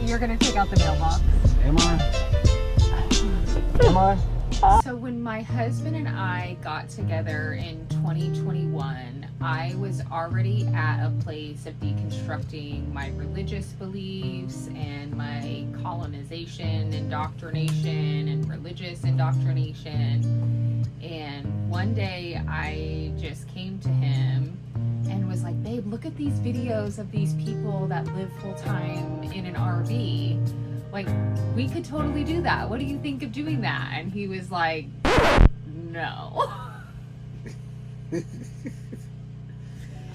You're gonna take out the mailbox. Am I? Am I? So when my husband and I got together in 2021, I was already at a place of deconstructing my religious beliefs and my colonization, indoctrination, and religious indoctrination. And one day I just came to him and was like, babe, look at these videos of these people that live full time in an RV. Like, we could totally do that. What do you think of doing that? And he was like, no.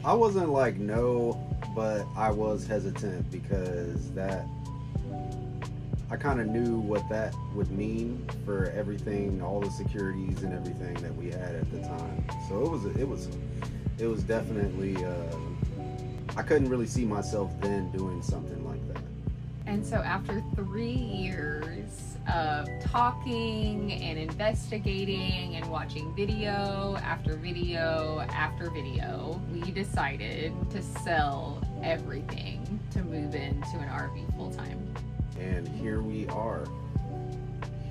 I wasn't like no, but I was hesitant because I kind of knew what that would mean for everything, all the securities and everything that we had at the time. So it was definitely I couldn't really see myself then doing something like that. And so after 3 years of talking and investigating and watching video after video after video, we decided to sell everything to move into an RV full time. And here we are.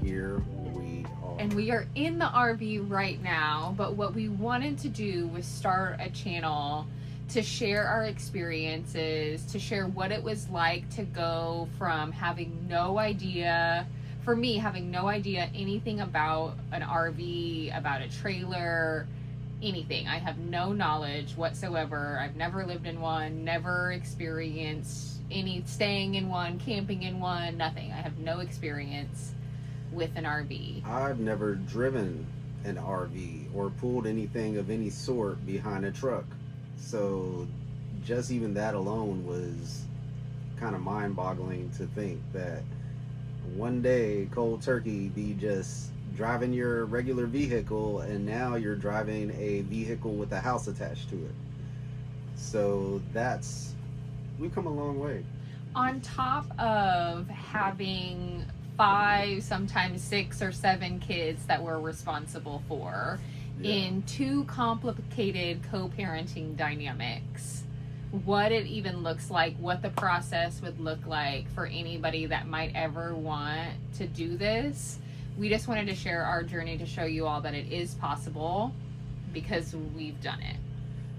Here we are. And we are in the RV right now, but what we wanted to do was start a channel to share our experiences, to share what it was like to go from having no idea, for me, having no idea anything about an RV, about a trailer, anything. I have no knowledge whatsoever. I've never lived in one, never experienced any staying in one, camping in one, nothing. I have no experience with an RV. I've never driven an RV or pulled anything of any sort behind a truck. So just even that alone was kind of mind-boggling to think that one day cold turkey be just driving your regular vehicle and now you're driving a vehicle with a house attached to it. So we've come a long way. On top of having 5, sometimes 6 or 7 kids that we're responsible for, in 2 complicated co-parenting dynamics, what it even looks like, what the process would look like for anybody that might ever want to do this. We just wanted to share our journey to show you all that it is possible because we've done it.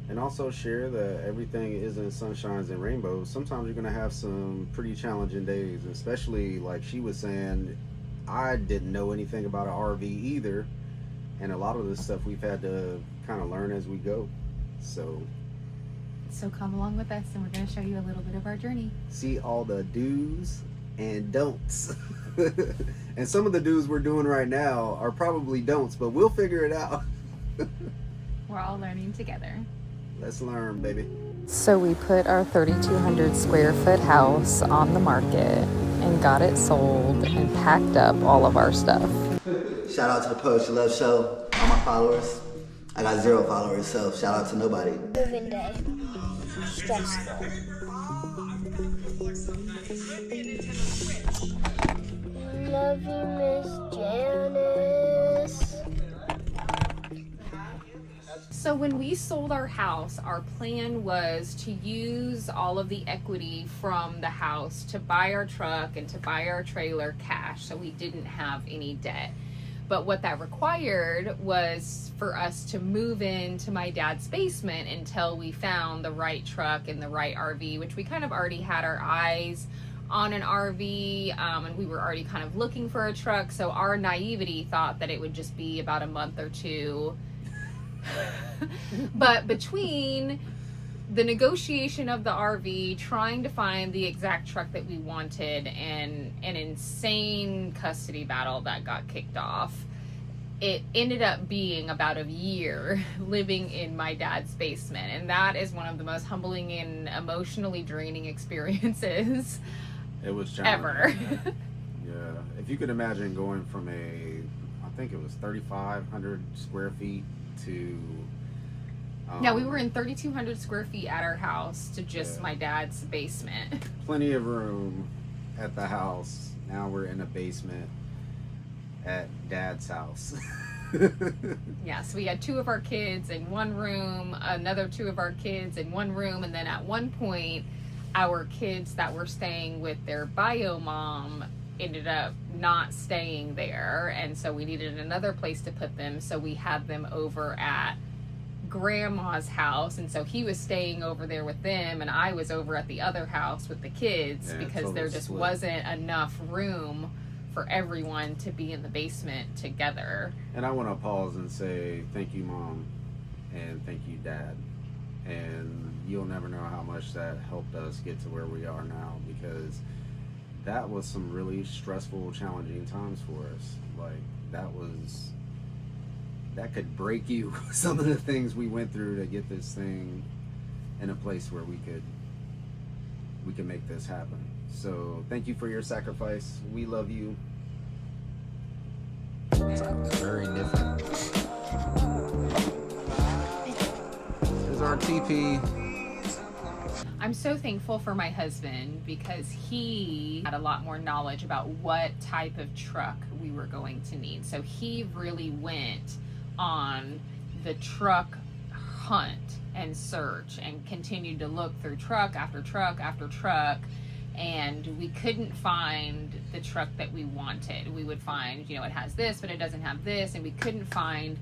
And also share that everything isn't sunshines and rainbows. Sometimes you're going to have some pretty challenging days, especially like she was saying, I didn't know anything about an RV either. And a lot of this stuff we've had to kind of learn as we go. So come along with us and we're going to show you a little bit of our journey. See all the do's and don'ts. And some of the do's we're doing right now are probably don'ts, but we'll figure it out. We're all learning together. Let's learn, baby. So we put our 3,200 square foot house on the market and got it sold and packed up all of our stuff. Shout out to the Poetry Love Show, all my followers. I got 0 followers, so shout out to nobody. Moving day. Stressful. Love you, Miss Janice. So when we sold our house, our plan was to use all of the equity from the house to buy our truck and to buy our trailer cash, so we didn't have any debt. But what that required was for us to move into my dad's basement until we found the right truck and the right RV, which we kind of already had our eyes on an RV, and we were already kind of looking for a truck. So our naivety thought that it would just be about a month or 2. But between the negotiation of the RV, trying to find the exact truck that we wanted, and an insane custody battle that got kicked off, it ended up being about a year living in my dad's basement. And that is one of the most humbling and emotionally draining experiences It was ever. Yeah, if you could imagine going from I think it was 3,500 square feet to Yeah, we were in 3,200 square feet at our house to just my dad's basement. Plenty of room at the house. Now we're in a basement at dad's house. Yeah, so we had 2 of our kids in one room, another 2 of our kids in one room, and then at one point our kids that were staying with their bio mom ended up not staying there, and so we needed another place to put them, so we had them over at grandma's house, and so he was staying over there with them and I was over at the other house with the kids, Yeah, because total there just split. wasn't enough room for everyone to be in the basement together. And I want to pause and say thank you, Mom, and thank you, Dad. And you'll never know how much that helped us get to where we are now, because that was some really stressful, challenging times for us. Like, that could break you. Some of the things we went through to get this thing in a place where we could make this happen. So thank you for your sacrifice. We love you. It's very different. This is our TP. I'm so thankful for my husband, because he had a lot more knowledge about what type of truck we were going to need. So he really went on the truck hunt and search and continued to look through truck after truck after truck, and we couldn't find the truck that we wanted. We would find, you know, it has this but it doesn't have this, and we couldn't find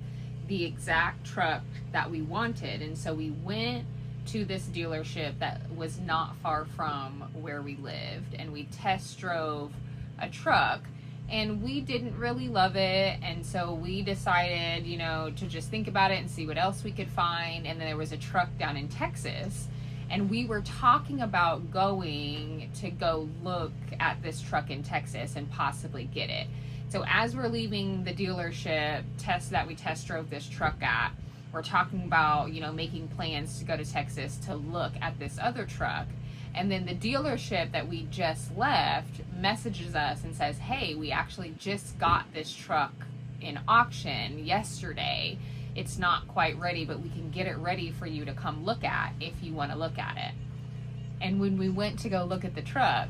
the exact truck that we wanted. And so we went to this dealership that was not far from where we lived, and we test drove a truck, and we didn't really love it. And so we decided, you know, to just think about it and see what else we could find. And then there was a truck down in Texas, and we were talking about going to go look at this truck in Texas and possibly get it. So as we're leaving the dealership that we test drove this truck at, we're talking about, you know, making plans to go to Texas to look at this other truck. And then the dealership that we just left messages us and says, hey, we actually just got this truck in auction yesterday. It's not quite ready, but we can get it ready for you to come look at if you want to look at it. And when we went to go look at the truck,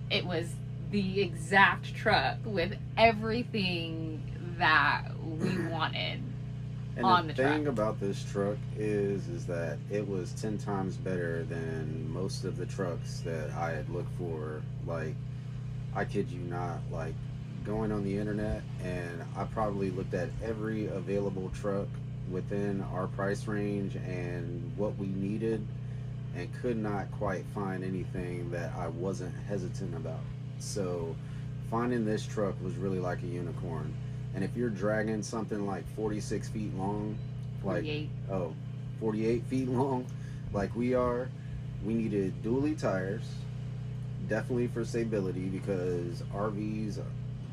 it was the exact truck with everything that we wanted. And on the the truck. thing about this truck is that it was 10 times better than most of the trucks that I had looked for. Like, I kid you not, like, going on the internet, and I probably looked at every available truck within our price range and what we needed, and could not quite find anything that I wasn't hesitant about. So finding this truck was really like a unicorn. And if you're dragging something like 46 feet long, like 48. 48 feet long, like we are, we needed dually tires, definitely for stability, because RVs,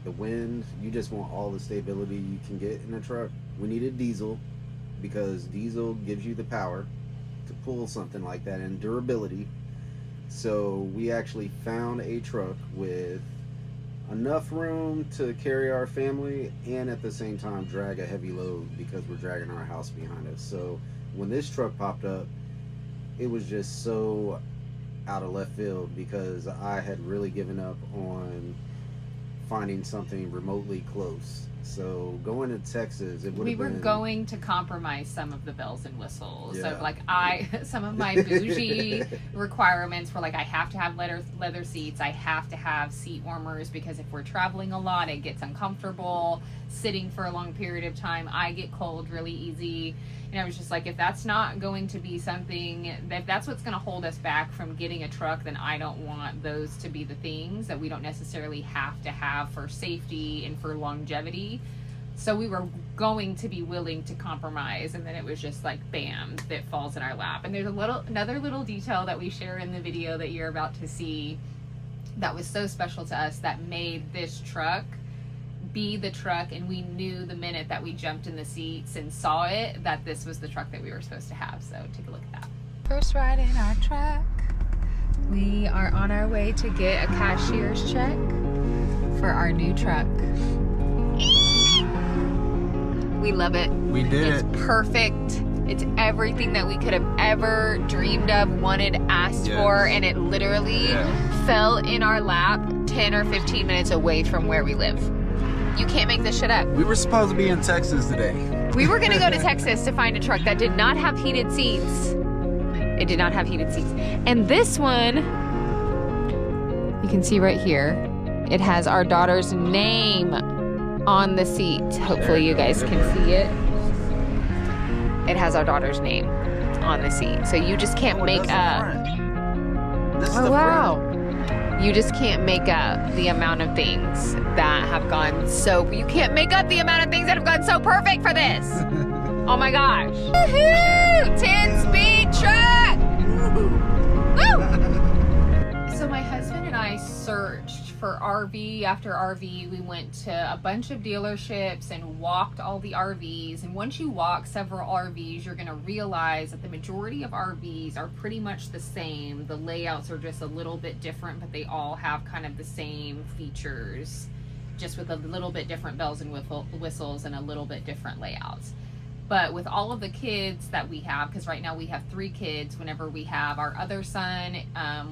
the wind, you just want all the stability you can get in a truck. We needed diesel, because diesel gives you the power to pull something like that, and durability. So we actually found a truck with enough room to carry our family and at the same time drag a heavy load, because we're dragging our house behind us. So when this truck popped up, it was just so out of left field, because I had really given up on finding something remotely close. So going to Texas, it would We have were been going to compromise some of the bells and whistles. Yeah. So like some of my bougie requirements were like, I have to have leather seats. I have to have seat warmers, because if we're traveling a lot, it gets uncomfortable sitting for a long period of time. I get cold really easy. And I was just like, if that's not going to be something, if that's what's going to hold us back from getting a truck, then I don't want those to be the things that we don't necessarily have to have for safety and for longevity. So we were going to be willing to compromise, and then it was just like, bam, that falls in our lap. And there's another little detail that we share in the video that you're about to see that was so special to us, that made this truck be the truck, and we knew the minute that we jumped in the seats and saw it that this was the truck that we were supposed to have. So take a look at that. First ride in our truck. We are on our way to get a cashier's check for our new truck. We love it. We did It's perfect. It's everything that we could have ever dreamed of, wanted, asked Yes. for, and it literally fell in our lap 10 or 15 minutes away from where we live. You can't make this shit up. We were supposed to be in Texas today. We were gonna go to Texas to find a truck that did not have heated seats. It did not have heated seats. And this one You can see right here, it has our daughter's name on the seat. Hopefully you guys can see it. It has our daughter's name on the seat. So you just can't make up. Oh wow. You just can't make up the amount of things that have gone so, you can't make up the amount of things that have gone so perfect for this. Oh my gosh. Woohoo! 10-speed truck! Woo! So my husband and I searched for RV after RV. We went to a bunch of dealerships and walked all the RVs. And once you walk several RVs, you're gonna realize that the majority of RVs are pretty much the same. The layouts are just a little bit different, but they all have kind of the same features, just with a little bit different bells and whistles and a little bit different layouts. But with all of the kids that we have, because right now we have 3 kids, whenever we have our other son,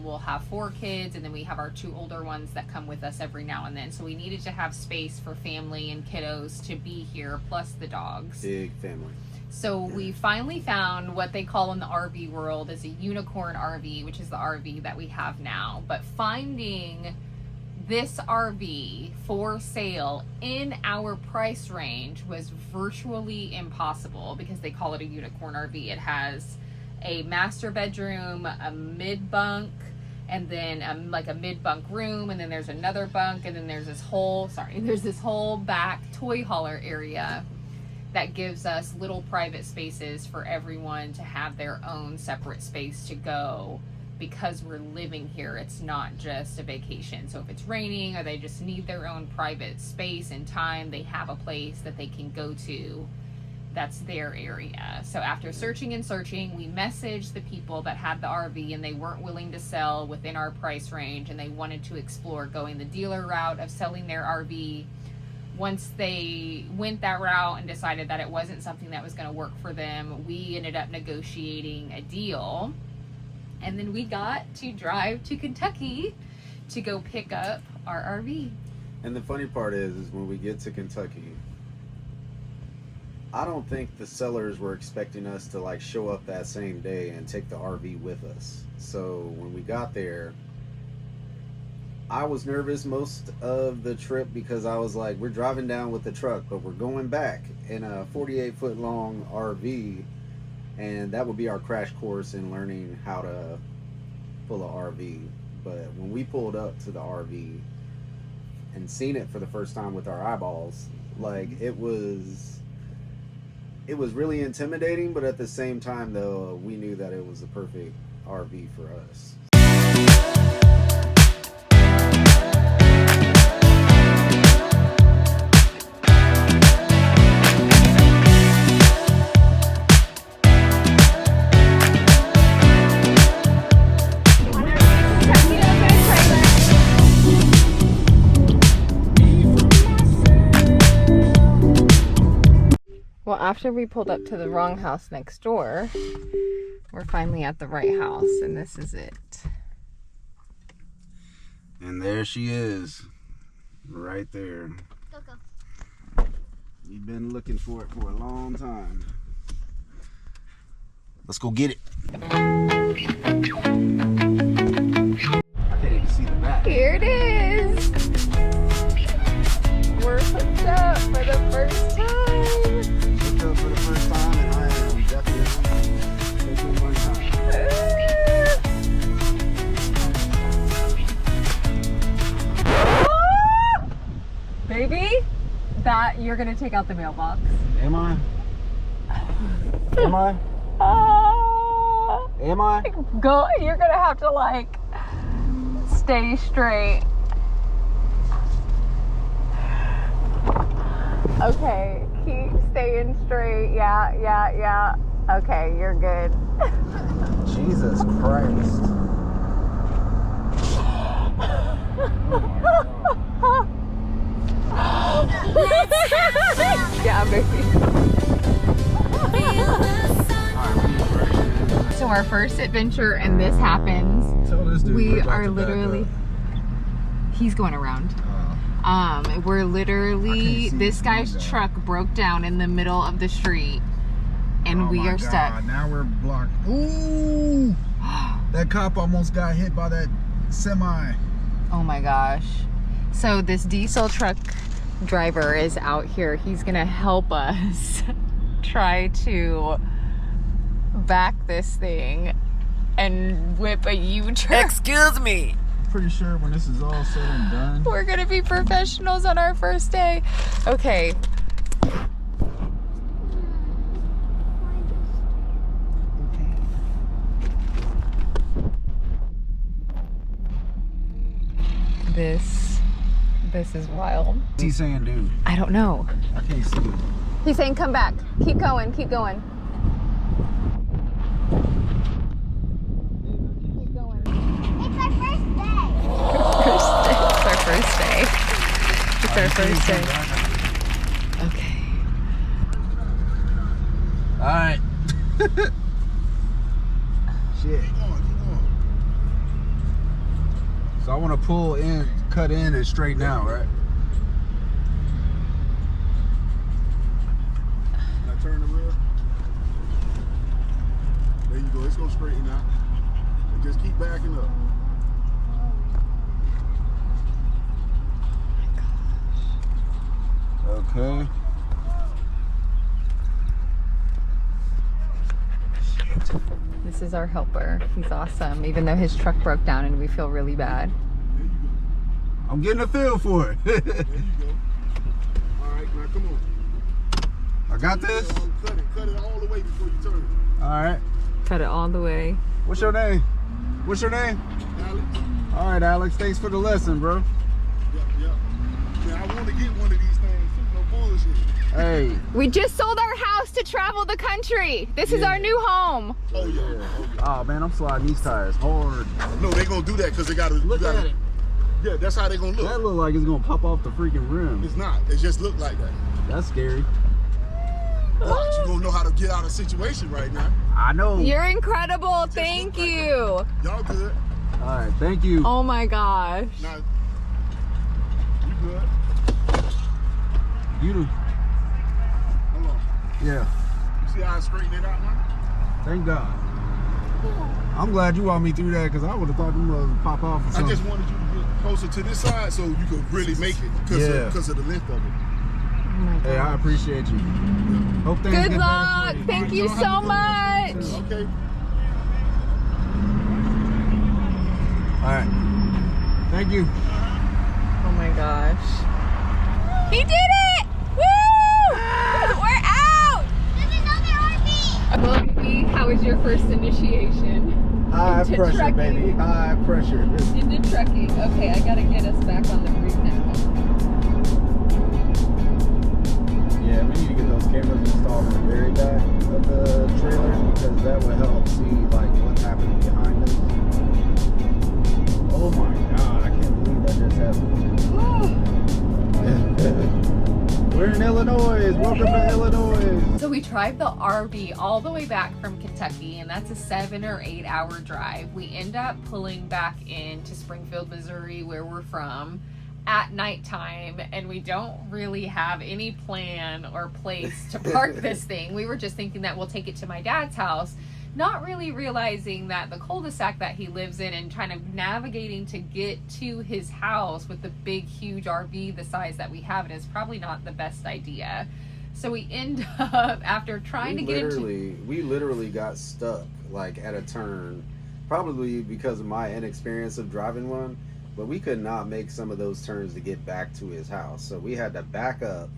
we'll have 4 kids, and then we have our 2 older ones that come with us every now and then. So we needed to have space for family and kiddos to be here, plus the dogs. Big family. So we finally found what they call in the RV world is a unicorn RV, which is the RV that we have now. But finding this RV for sale in our price range was virtually impossible because they call it a unicorn RV. It has a master bedroom, a mid bunk, and then like a mid bunk room, and then there's another bunk, and then there's this whole back toy hauler area that gives us little private spaces for everyone to have their own separate space to go. Because we're living here, it's not just a vacation. So if it's raining or they just need their own private space and time, they have a place that they can go to that's their area. So after searching and searching, we messaged the people that had the RV and they weren't willing to sell within our price range, and they wanted to explore going the dealer route of selling their RV. Once they went that route and decided that it wasn't something that was going to work for them, we ended up negotiating a deal. And then we got to drive to Kentucky to go pick up our RV. And the funny part is when we get to Kentucky, I don't think the sellers were expecting us to like show up that same day and take the RV with us. So when we got there, I was nervous most of the trip because I was like, we're driving down with the truck, but we're going back in a 48-foot long RV. And that would be our crash course in learning how to pull an RV. But when we pulled up to the RV and seen it for the first time with our eyeballs, like it was really intimidating, but at the same time though, we knew that it was the perfect RV for us. Well, after we pulled up to the wrong house next door, we're finally at the right house, and this is it. And there she is, right there. Go. You've been looking for it for a long time. Let's go get it. I can't even see the back. Here it is. We're hooked up for the first time. Hooked up for the first time, and I am definitely taking my time. Baby, that you're gonna take out the mailbox. Am I? Am I? Am I? Go. You're gonna have to like stay straight. Okay, keep staying straight. Yeah. Okay, you're good. Jesus Christ. Yeah, baby. So our first adventure, and this happens. Tell this dude We are literally. He's going around. We're literally. This guy's truck broke down in the middle of the street, and we are stuck. Now we're blocked. Ooh! That cop almost got hit by that semi. Oh my gosh. So this diesel truck driver is out here. He's gonna help us try to back this thing and whip a U-turn. Excuse me. Pretty sure when this is all said and done, We're gonna be professionals on our first day. Okay. This is wild. what's he saying, dude? I don't know. I can't see it. He's saying come back. Keep going, keep going. Keep going. It's our first day. It's our first day. It's our first day. Okay. All right. Shit. So I want to pull in, cut in, and straighten out, right? Now turn the wheel. There you go. It's gonna straighten out. And just keep backing up. Okay. This is our helper. He's awesome, even though his truck broke down and we feel really bad. There you go. I'm getting a feel for it. There you go. All right, now come on. I got this. Cut it all the way before you turn. All right. Cut it all the way. What's your name? What's your name? Alex. All right, Alex. Thanks for the lesson, bro. Yep. Man, I want to get one of these things too. No bullshit. Hey. We just sold our house to travel the country. This is our new home. Oh yeah. Oh man, I'm sliding these tires hard. No, they gonna do that because they gotta Look at it. Yeah, that's how they gonna look. That look like it's gonna pop off the freaking rim. It's not. It just look like that. That's scary. Watch, you gonna know how to get out of a situation right now. I know. You're incredible. Thank you. Y'all good? All right, thank you. Oh my gosh. Now, you good? You do. Hold on. Yeah. You see how I straighten it out now? Thank God. I'm glad you walked me through that because I would have thought them would pop off or I something. just wanted you to get closer to this side so you could really make it because of the length of it. Hey, I appreciate you. Hope things Good get luck. better for you. Thank you so much. Okay. All right. Thank you. Oh my gosh. He did it! Woo! We're out! There's another RV. Chloe, how was your first initiation? High Into pressure, trucking. baby. High pressure. Into trucking. Okay, I gotta get us back on the route now. Yeah, we need to get those cameras installed in the very back of the trailer because that would help see like what's happening behind us. Oh my God, I can't believe that just happened. We're in Illinois. Welcome to Illinois. So we drive the RV all the way back from Kentucky, and that's a 7 or 8 hour drive. We end up pulling back into Springfield, Missouri, where we're from, at nighttime, and we don't really have any plan or place to park this thing. We were just thinking that we'll take it to my dad's house, not really realizing that the cul-de-sac that he lives in and trying to navigating to get to his house with the big huge RV the size that we have it is probably not the best idea. So we end up after trying to get into We literally got stuck like at a turn, probably because of my inexperience of driving one, but we could not make some of those turns to get back to his house. So we had to back up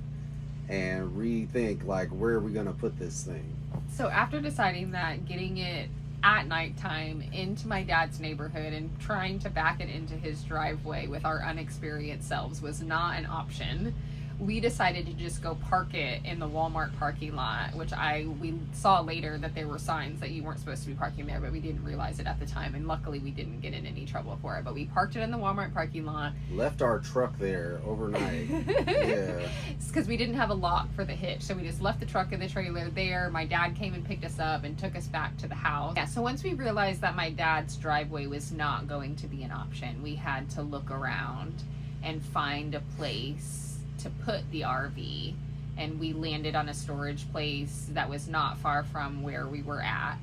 and rethink like where are we gonna put this thing. So after deciding that getting it at nighttime into my dad's neighborhood and trying to back it into his driveway with our unexperienced selves was not an option, we decided to just go park it in the Walmart parking lot, which we saw later that there were signs that you weren't supposed to be parking there, but we didn't realize it at the time, and luckily we didn't get in any trouble for it. But we parked it in the Walmart parking lot. Left our truck there overnight. Yeah. It's because we didn't have a lock for the hitch, so we just left the truck in the trailer there. My dad came and picked us up and took us back to the house. Yeah, so once we realized that my dad's driveway was not going to be an option, we had to look around and find a place to put the RV, and we landed on a storage place that was not far from where we were at,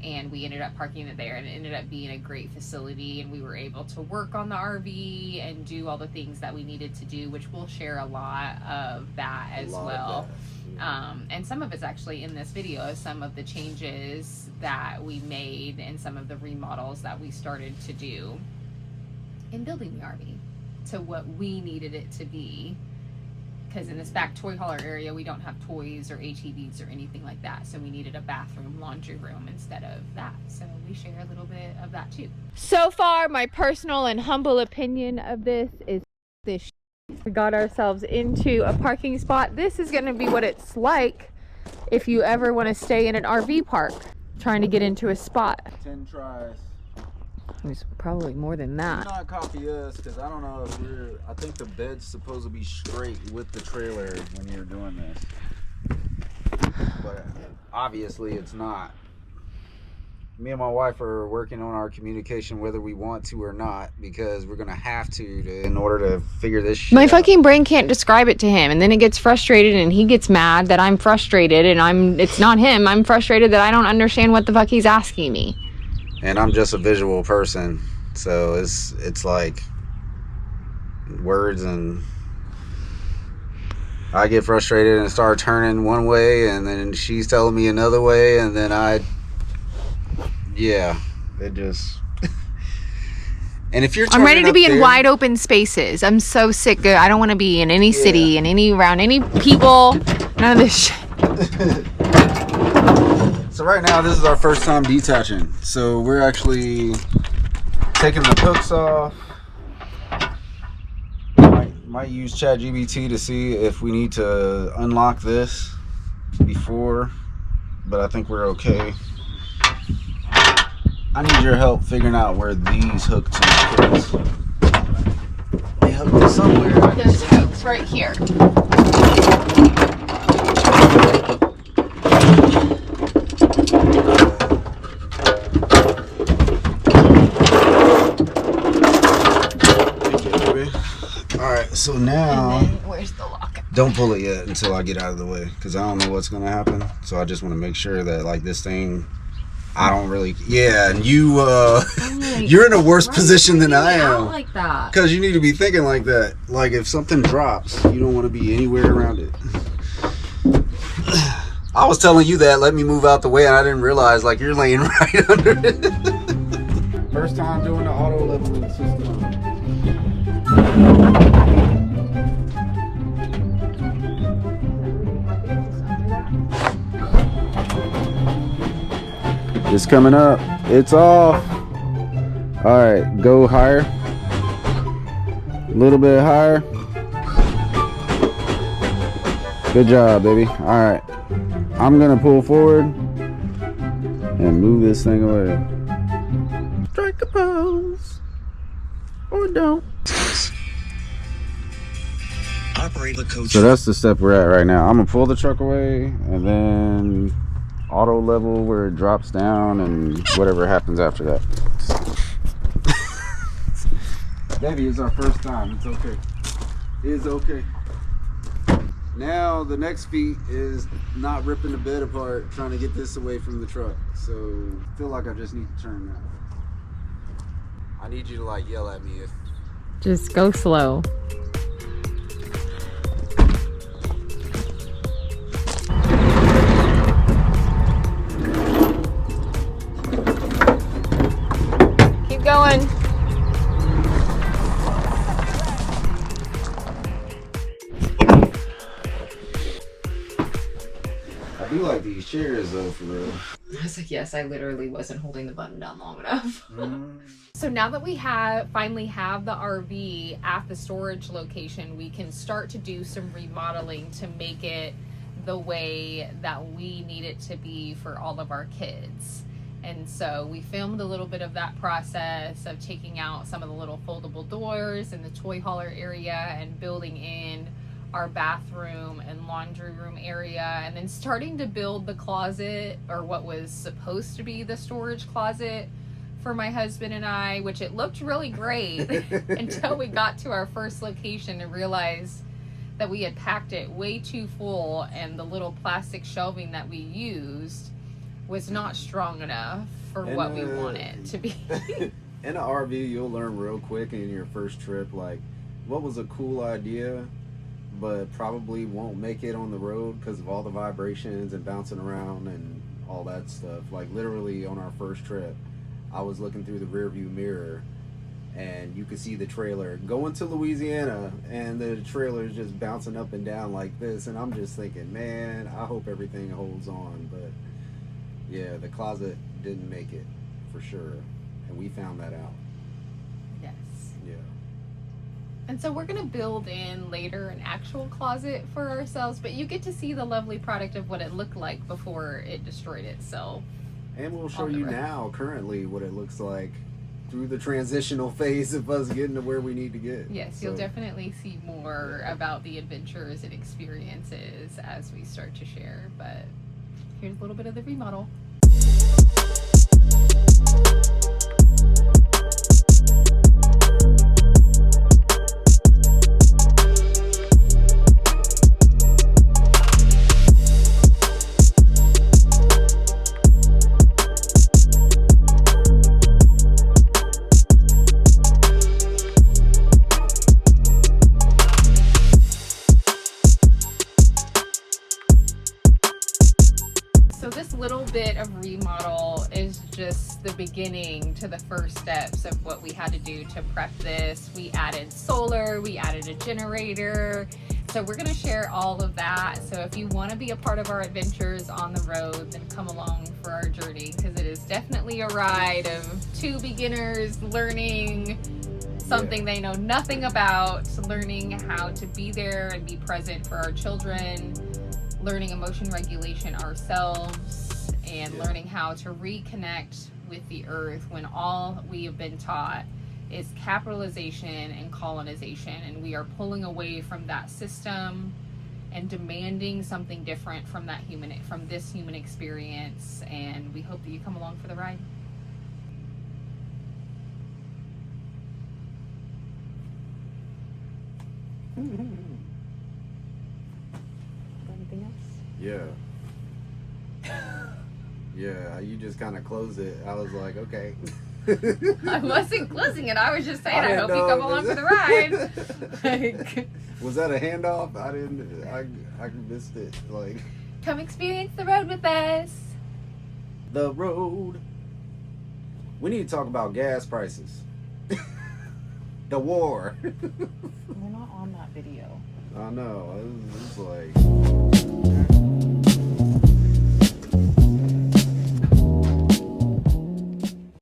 and we ended up parking it there, and it ended up being a great facility, and we were able to work on the RV and do all the things that we needed to do, which we'll share a lot of that as well. And some of it's actually in this video, some of the changes that we made and some of the remodels that we started to do in building the RV to what we needed it to be. Because in this back toy hauler area, we don't have toys or ATVs or anything like that. So we needed a bathroom, laundry room instead of that. So we share a little bit of that too. So far, my personal and humble opinion of this is this. We got ourselves into a parking spot. This is going to be what it's like if you ever want to stay in an RV park, trying to get into a spot. 10 tries. It was probably more than that. Do not copy us, because I don't know if I think the bed's supposed to be straight with the trailer when you're doing this. But obviously it's not. Me and my wife are working on our communication whether we want to or not, because we're gonna have to in order to figure this shit My out. fucking brain can't describe it to him, and then it gets frustrated and he gets mad that I'm frustrated, and it's not him. I'm frustrated that I don't understand what the fuck he's asking me. And I'm just a visual person, so it's like words, and I get frustrated and start turning one way, and then she's telling me another way, and then it just and if you're I'm ready to be in there, wide open spaces. I'm so sick. I don't want to be in any city and around any people. None of this shit. So right now, this is our first time detaching. So we're actually taking the hooks off. Might use ChatGPT to see if we need to unlock this before, but I think we're okay. I need your help figuring out where these hook to is. They hooked it somewhere. There's hooks right here. Alright, so now And then where's the lock? don't pull it yet until I get out of the way, because I don't know what's gonna happen. So I just want to make sure that like this thing, I don't really, and you're in a worse position than I am, Like that. because you need to be thinking like that. Like if something drops, you don't want to be anywhere around it. I was telling you that, let me move out the way, and I didn't realize like you're laying right under it. First time doing the auto leveling system. It's coming up. It's off. All right, go higher. A little bit higher. Good job, baby. All right, I'm gonna pull forward and move this thing away. Strike a pose, or don't. So that's the step we're at right now. I'm gonna pull the truck away and then auto level where it drops down, and whatever happens after that. Baby, it's our first time. It's okay. It's okay. Now the next feat is not ripping the bed apart, trying to get this away from the truck. So I feel like I just need to turn now. I need you to like yell at me if Just go slow. Keep going. I do like these chairs though, for real. I was like, yes, I literally wasn't holding the button down long enough. So now that we finally have the RV at the storage location, we can start to do some remodeling to make it the way that we need it to be for all of our kids. And so we filmed a little bit of that process of taking out some of the little foldable doors in the toy hauler area and building in our bathroom and laundry room area, and then starting to build the closet, or what was supposed to be the storage closet for my husband and I, which it looked really great until we got to our first location and realized that we had packed it way too full, and the little plastic shelving that we used was not strong enough for And, what we want it to be. In an RV, you'll learn real quick in your first trip, like, what was a cool idea, but probably won't make it on the road because of all the vibrations and bouncing around and all that stuff. Like, literally on our first trip, I was looking through the rearview mirror and you could see the trailer going to Louisiana, and the trailer is just bouncing up and down like this, and I'm just thinking, man, I hope everything holds on. But yeah, the closet didn't make it for sure, and we found that out. Yes. Yeah. And so we're going to build in later an actual closet for ourselves, but you get to see the lovely product of what it looked like before it destroyed itself. And we'll show On the you road. now, currently, what it looks like through the transitional phase of us getting to where we need to get. Yes, you'll So, definitely see more about the adventures and experiences as we start to share. But here's a little bit of the remodel. So this little bit of remodel is just the beginning to the first steps of what we had to do to prep this. We added solar, we added a generator. So we're gonna share all of that. So if you wanna be a part of our adventures on the road, then come along for our journey, because it is definitely a ride of two beginners learning something they know nothing about, learning how to be there and be present for our children, learning emotion regulation ourselves, and learning how to reconnect with the earth when all we have been taught is capitalization and colonization, and we are pulling away from that system and demanding something different from this human experience. And we hope that you come along for the ride. Anything else? Yeah. Yeah, you just kind of closed it. I was like, okay. I wasn't closing it. I was just saying, I didn't hope you know come if along it- for the ride. Like, Was that a handoff? I missed it. Like, come experience the road with us. the road. We need to talk about gas prices. The war. We're not on that video. I know. It's like.